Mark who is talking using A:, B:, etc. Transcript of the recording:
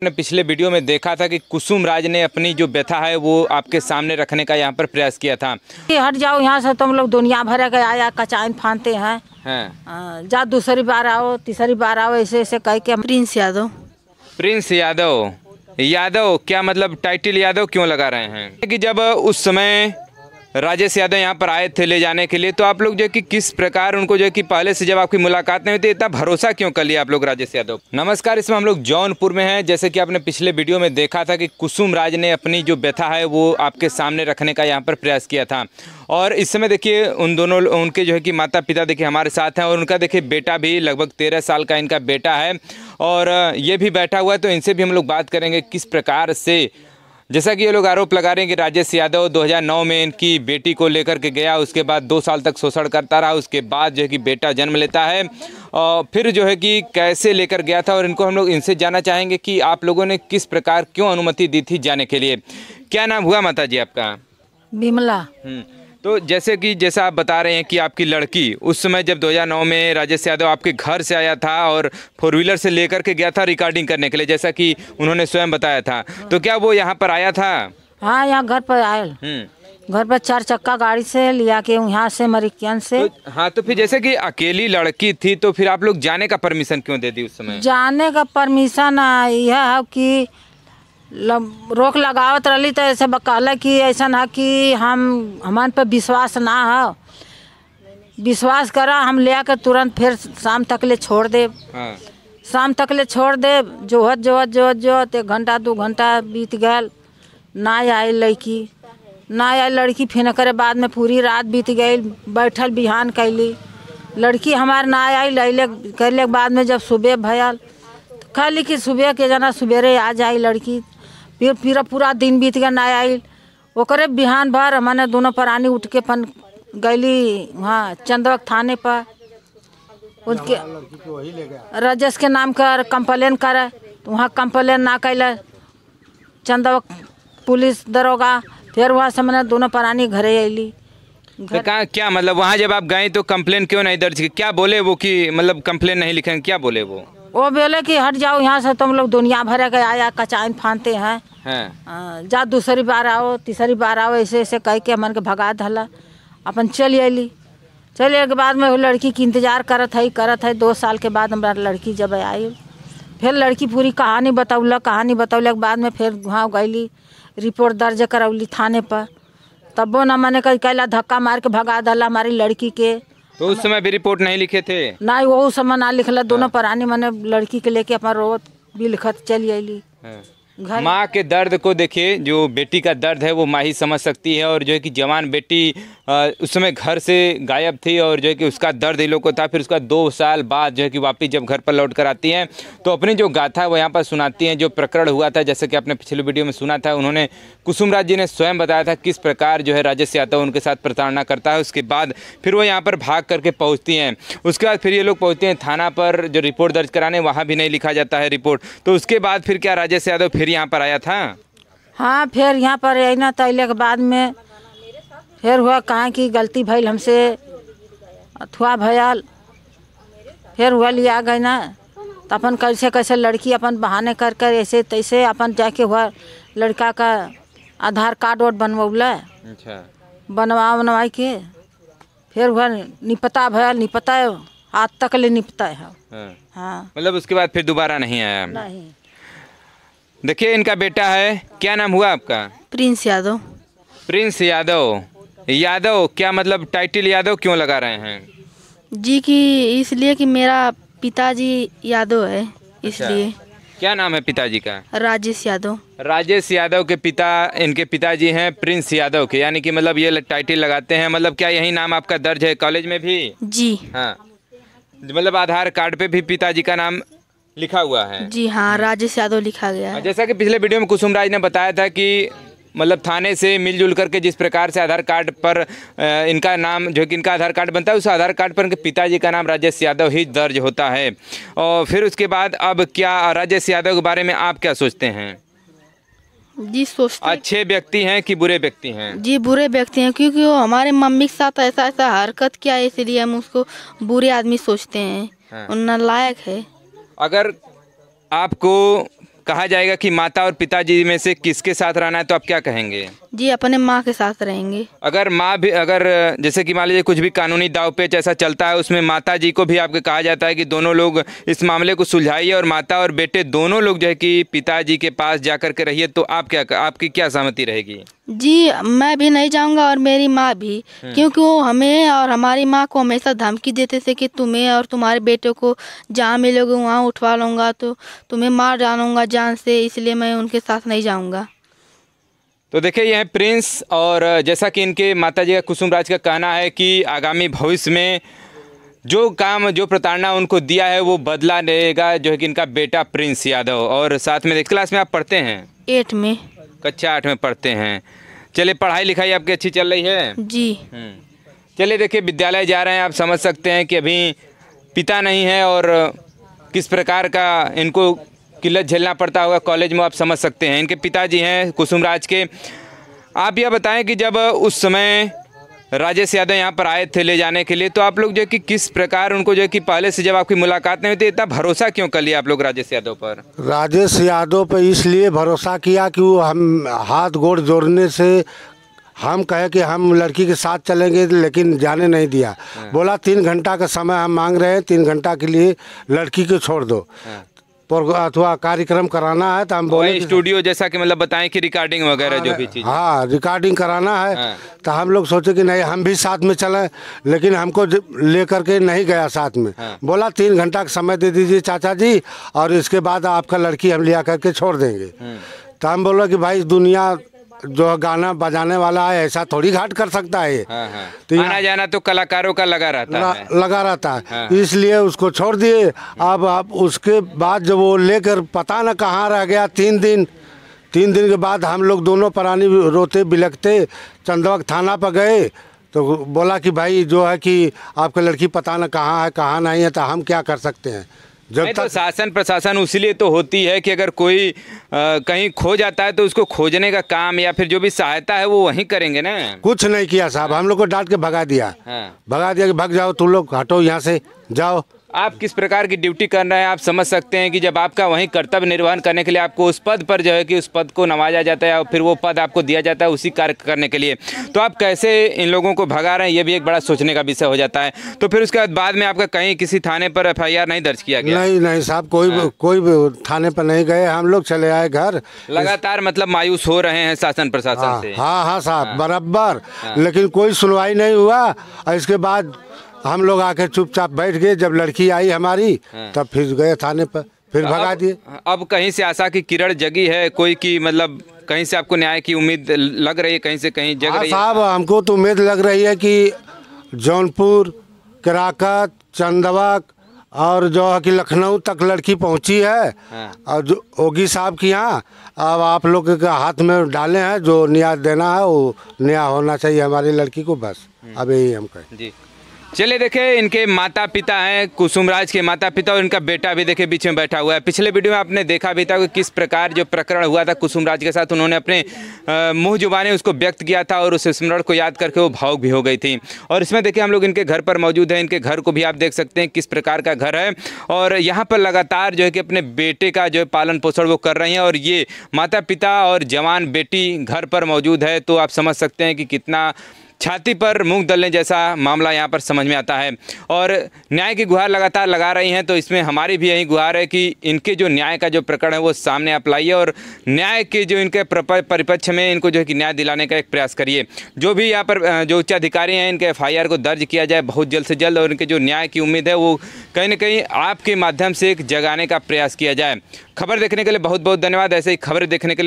A: ने पिछले वीडियो में देखा था कि कुसुम राज ने अपनी जो व्यथा है वो आपके सामने रखने का यहाँ पर प्रयास किया था।
B: हट जाओ यहाँ से, तुम लोग दुनिया भर के आया कचाइन फानते हैं। जा दूसरी बार आओ, तीसरी बार आओ, ऐसे ऐसे कह के।
A: प्रिंस यादव यादव क्या मतलब टाइटल यादव क्यों लगा रहे हैं कि जब उस समय राजेश यादव यहाँ पर आए थे ले जाने के लिए, तो आप लोग जो कि किस प्रकार उनको जो कि पहले से जब आपकी मुलाकात नहीं हुई थी इतना भरोसा क्यों कर लिया आप लोग राजेश यादव? नमस्कार, इसमें हम लोग जौनपुर में हैं। जैसे कि आपने पिछले वीडियो में देखा था कि कुसुम राज ने अपनी जो व्यथा है वो आपके सामने रखने का यहाँ पर प्रयास किया था। और इस समय देखिए उन दोनों उनके जो है कि माता पिता देखिए हमारे साथ हैं, और उनका देखिए बेटा भी लगभग 13 साल का इनका बेटा है, और ये भी बैठा हुआ है। तो इनसे भी हम लोग बात करेंगे किस प्रकार से, जैसा कि ये लोग आरोप लगा रहे हैं कि राजेश यादव 2009 में इनकी बेटी को लेकर के गया, उसके बाद 2 साल तक शोषण करता रहा, उसके बाद जो है कि बेटा जन्म लेता है और फिर जो है कि कैसे लेकर गया था। और इनको हम लोग इनसे जानना चाहेंगे कि आप लोगों ने किस प्रकार क्यों अनुमति दी थी जाने के लिए। क्या नाम हुआ माता जी आपका?
B: बिमला।
A: तो जैसा आप बता रहे हैं कि आपकी लड़की उस समय जब 2009 में राजेश यादव आपके घर से आया था और 4 व्हीलर से लेकर के गया था रिकॉर्डिंग करने के लिए, जैसा कि उन्होंने स्वयं बताया था, तो क्या वो यहाँ पर आया था?
B: हाँ, यहाँ घर पर आयल। घर पर 4 चक्का गाड़ी से लिया के यहाँ से मरिकियन से।
A: तो, हाँ, तो फिर जैसे कि अकेली लड़की थी तो फिर आप लोग जाने का परमिशन क्यों दे दी उस समय?
B: जाने का परमिशन यह है कि रोक लगावत रही, तो ऐसे कहला कि ऐसा है कि हमारे पे विश्वास ना है, विश्वास करा हम ले आकर तुरंत फिर शाम तक ले छोड़ दे। शाम तक ले छोड़ दे, जोहत जोहत जोहत जोहत 1 घंटा 2 घंटा बीत गए, ना आई लड़की, ना आई लड़की। फिर करे बाद में पूरी रात बीत गई, बैठल बिहान कैली, लड़की हमारे ना आई। लैले कैले के बाद में जब सुबह भयल तो कहली कि सुबह के जना सवेरे आ जाई लड़की। फिर पूरा दिन बीत गया, ना आई। ओकरे बिहान भर मैंने दोनों प्राणी उठ के अपन गईली वहाँ चंदवक थाने पर, उनके राजेश के नाम कर कंप्लेन करे, तो वहाँ कंप्लेन ना कैले चंदवक पुलिस दरोगा। फिर वहाँ से मैंने दोनों प्राणी घरे अली।
A: तो क्या मतलब वहाँ जब आप गए तो कंप्लेन क्यों नहीं दर्ज की? क्या बोले वो कि मतलब कंप्लेन नहीं लिखे, क्या बोले वो
B: बोले कि हट जाओ यहाँ से, तुम लोग दुनिया भर के आया कचाइन फानते हैं। जा दूसरी बार आओ, तीसरी बार आओ, ऐसे ऐसे कह के मन के भगा धला। अपन चली अली। चले के बाद में वो लड़की की इंतजार करत है। 2 साल के बाद हमारा लड़की जब आई, फिर लड़की पूरी कहानी बतौलक के बाद में फिर वहाँ गईली, रिपोर्ट दर्ज करौली थाने पर। तब वो न मैंने कैला धक्का मार के भगा धला हमारी लड़की के।
A: तो उस समय भी रिपोर्ट नहीं लिखे थे?
B: नहीं, वो समय ना लिखला। दोनों प्राणी मैंने लड़की के लेके अपना रोत भी लिखत चली अली।
A: माँ के दर्द को देखिए, जो बेटी का दर्द है वो माँ ही समझ सकती है। और जो है कि जवान बेटी उस समय घर से गायब थी, और जो है कि उसका दर्द इन लोग को था। फिर उसका 2 साल बाद जो है कि वापस जब घर पर लौट कर आती हैं तो अपनी जो गाथा है वो यहाँ पर सुनाती हैं, जो प्रकरण हुआ था। जैसे कि आपने पिछले वीडियो में सुना था, उन्होंने कुसुम राज जी ने स्वयं बताया था किस प्रकार जो है राजेश यादव उनके साथ प्रताड़ना करता है। उसके बाद फिर वो यहाँ पर भाग करके पहुँचती हैं। उसके बाद फिर ये लोग पहुँचते हैं थाना पर, जो रिपोर्ट दर्ज कराने, वहाँ भी नहीं लिखा जाता है रिपोर्ट। तो उसके बाद फिर क्या राजेश यादव फिर यहाँ पर आया था?
B: हाँ, फिर यहाँ पर आना तैले के बाद में फिर हुआ कहाँ की गलती भइल हमसे, अथवा भयल फिर हुआ लिया गई ना। तो अपन कैसे लड़की अपन बहाने कर कर ऐसे तैसे अपन जाके हुआ लड़का का आधार कार्ड और बनवौला।
A: अच्छा।
B: बनवाई के फिर हुआ निपटा भयल, निपटा आज तक ले निपटा है। हाँ।
A: मतलब उसके बाद फिर दोबारा नहीं आया?
B: नहीं।
A: देखिए इनका बेटा है, क्या नाम हुआ आपका?
C: प्रिंस यादव।
A: प्रिंस यादव यादव क्या मतलब टाइटल यादव क्यों लगा रहे हैं
C: जी? कि इसलिए कि मेरा पिताजी यादव है, इसलिए।
A: अच्छा। क्या नाम है पिताजी का?
C: राजेश यादव।
A: राजेश यादव के पिता, इनके पिताजी हैं प्रिंस यादव के, यानी कि मतलब ये टाइटल लगाते हैं। मतलब क्या यही नाम आपका दर्ज है कॉलेज में भी?
C: जी
A: हाँ, मतलब आधार कार्ड पे भी पिताजी का नाम लिखा हुआ है?
C: जी हाँ, राजेश यादव लिखा गया है।
A: जैसा कि पिछले वीडियो में कुसुम राज ने बताया था कि मतलब थाने से मिलजुल करके जिस प्रकार से आधार कार्ड पर इनका नाम, जो कि इनका आधार कार्ड बनता है, उस आधार कार्ड पर इनके पिताजी का नाम राजेश यादव ही दर्ज होता है। और फिर उसके बाद अब क्या राजेश यादव के बारे में आप क्या सोचते हैं?
C: जी सोचते
A: अच्छे व्यक्ति हैं कि बुरे व्यक्ति हैं?
C: जी बुरे व्यक्ति हैं, क्योंकि वो हमारे मम्मी के साथ ऐसा हरकत किया है, इसलिए हम उसको बुरे आदमी सोचते हैं। नालायक है।
A: अगर आपको कहा जाएगा कि माता और पिताजी में से किसके साथ रहना है, तो आप क्या कहेंगे?
C: जी अपने माँ के साथ रहेंगे।
A: अगर माँ भी, अगर जैसे कि मान लीजिए कुछ भी कानूनी दाव पेच ऐसा चलता है, उसमें माता जी को भी आपके कहा जाता है कि दोनों लोग इस मामले को सुलझाइए और माता और बेटे दोनों लोग जो है कि पिताजी के पास जा कर के रहिए, तो आप क्या, आपकी क्या सहमति रहेगी?
C: जी मैं भी नहीं जाऊंगा और मेरी माँ भी, क्योंकि वो हमें और हमारी माँ को हमेशा धमकी देते थे कि तुम्हें और तुम्हारे बेटे को जहाँ मिलोगे वहाँ उठवा लूँगा, तो तुम्हें मार डालूंगा जान से, इसलिए मैं उनके साथ नहीं जाऊंगा।
A: तो देखिए यह है प्रिंस, और जैसा कि इनके माताजी का कुसुम राज का कहना है कि आगामी भविष्य में जो काम, जो प्रताड़ना उनको दिया है वो बदला लेगा जो है कि इनका बेटा प्रिंस यादव। और साथ में क्लास में आप पढ़ते हैं?
C: 8 में।
A: कक्षा 8 में पढ़ते हैं। चलिए पढ़ाई लिखाई आपकी अच्छी चल रही है?
C: जी।
A: चलिए देखिए विद्यालय जा रहे हैं, आप समझ सकते हैं कि अभी पिता नहीं है और किस प्रकार का इनको किल्लत झेलना पड़ता होगा कॉलेज में, आप समझ सकते हैं। इनके पिताजी हैं कुसुम राज के। आप यह बताएं कि जब उस समय राजेश यादव यहाँ पर आए थे ले जाने के लिए, तो आप लोग जो है कि किस प्रकार उनको जो है कि पहले से जब आपकी मुलाकात नहीं हुई थी, इतना भरोसा क्यों कर लिया आप लोग राजेश यादव पर?
D: राजेश यादव पर इसलिए भरोसा किया कि वो हम हाथ गोड़ जोड़ने से हम कहे कि हम लड़की के साथ चलेंगे, लेकिन जाने नहीं दिया। बोला 3 घंटा का समय हम मांग रहे हैं, 3 घंटा के लिए लड़की को छोड़ दो, अथवा कार्यक्रम कराना है। तो हम बोले
A: स्टूडियो जैसा कि मतलब बताएं कि रिकॉर्डिंग वगैरह जो भी चीज़,
D: हाँ रिकॉर्डिंग कराना है। तो हम लोग सोचे कि नहीं हम भी साथ में चलें, लेकिन हमको लेकर के नहीं गया साथ में। बोला 3 घंटा का समय दे दीजिए चाचा जी, और इसके बाद आपका लड़की हम लिया करके छोड़ देंगे। तो हम बोला कि भाई दुनिया जो गाना बजाने वाला है ऐसा थोड़ी घाट कर सकता है।
A: तो आना जाना तो कलाकारों का लगा रहता है।
D: इसलिए उसको छोड़ दिए। अब उसके बाद जब वो लेकर पता न कहाँ रह गया, 3 दिन के बाद हम लोग दोनों प्राणी रोते बिलखते चंदवा थाना पर गए। तो बोला कि भाई जो है कि आपका लड़की पता न कहाँ है कहाँ नहीं है, तो हम क्या कर सकते हैं। जब तक
A: तो शासन प्रशासन उसीलिए तो होती है कि अगर कोई कहीं खो जाता है तो उसको खोजने का काम या फिर जो भी सहायता है वो वहीं करेंगे ना।
D: कुछ नहीं किया साहब, हम लोग को डांट के भगा दिया। भगा दिया कि भाग जाओ तुम लोग, हटो यहाँ से जाओ।
A: आप किस प्रकार की ड्यूटी कर रहे हैं, आप समझ सकते हैं कि जब आपका वहीं कर्तव्य निर्वहन करने के लिए आपको उस पद पर जो है कि उस पद को नवाजा जाता है और फिर वो पद आपको दिया जाता है उसी कार्य करने के लिए, तो आप कैसे इन लोगों को भगा रहे हैं, ये भी एक बड़ा सोचने का विषय हो जाता है। तो फिर उसके बाद में आपका कहीं किसी थाने पर FIR नहीं दर्ज किया गया?
D: नहीं साहब, कोई थाने पर नहीं गए, हम लोग चले आए घर।
A: लगातार मतलब मायूस हो रहे हैं शासन प्रशासन से?
D: हाँ साहब बराबर, लेकिन कोई सुनवाई नहीं हुआ। और इसके बाद हम लोग आके चुपचाप बैठ गए। जब लड़की आई हमारी तब फिर गए थाने पर, फिर भगा दिए।
A: अब कहीं से आशा की किरण जगी है कोई की, मतलब कहीं से आपको न्याय की उम्मीद लग रही है, कहीं से कहीं जग रही है?
D: साहब हमको तो उम्मीद लग रही है कि जौनपुर, कराकत, चंदवा और जो है कि लखनऊ तक लड़की पहुंची है। और जो योगी साहब की यहाँ अब आप लोग के हाथ में डाले हैं, जो न्याय देना है वो न्याय होना चाहिए हमारी लड़की को, बस अब यही हम कहें।
A: जी चलिए देखिए इनके माता पिता हैं कुसुम राज के माता पिता, और इनका बेटा भी देखिए बीच में बैठा हुआ है। पिछले वीडियो में आपने देखा भी था कि किस प्रकार जो प्रकरण हुआ था कुसुम राज के साथ, उन्होंने अपने मुंह जुबानी उसको व्यक्त किया था और उस स्मरण को याद करके वो भावुक भी हो गई थी। और इसमें देखिए हम लोग इनके घर पर मौजूद हैं, इनके घर को भी आप देख सकते हैं किस प्रकार का घर है, और यहाँ पर लगातार जो है कि अपने बेटे का जो है पालन पोषण वो कर रही हैं। और ये माता पिता और जवान बेटी घर पर मौजूद है, तो आप समझ सकते हैं कि कितना छाती पर मूंग दलने जैसा मामला यहाँ पर समझ में आता है। और न्याय की गुहार लगातार लगा रही हैं, तो इसमें हमारी भी यही गुहार है कि इनके जो न्याय का जो प्रकरण है वो सामने आप लाइए और न्याय के जो इनके परिपक्ष में इनको जो है कि न्याय दिलाने का एक प्रयास करिए। जो भी यहाँ पर जो उच्चाधिकारी हैं इनके FIR को दर्ज किया जाए बहुत जल्द से जल्द, और इनके जो न्याय की उम्मीद है वो कहीं ना कहीं आपके माध्यम से एक जगाने का प्रयास किया जाए। खबर देखने के लिए बहुत बहुत धन्यवाद। ऐसे ही खबर देखने के लिए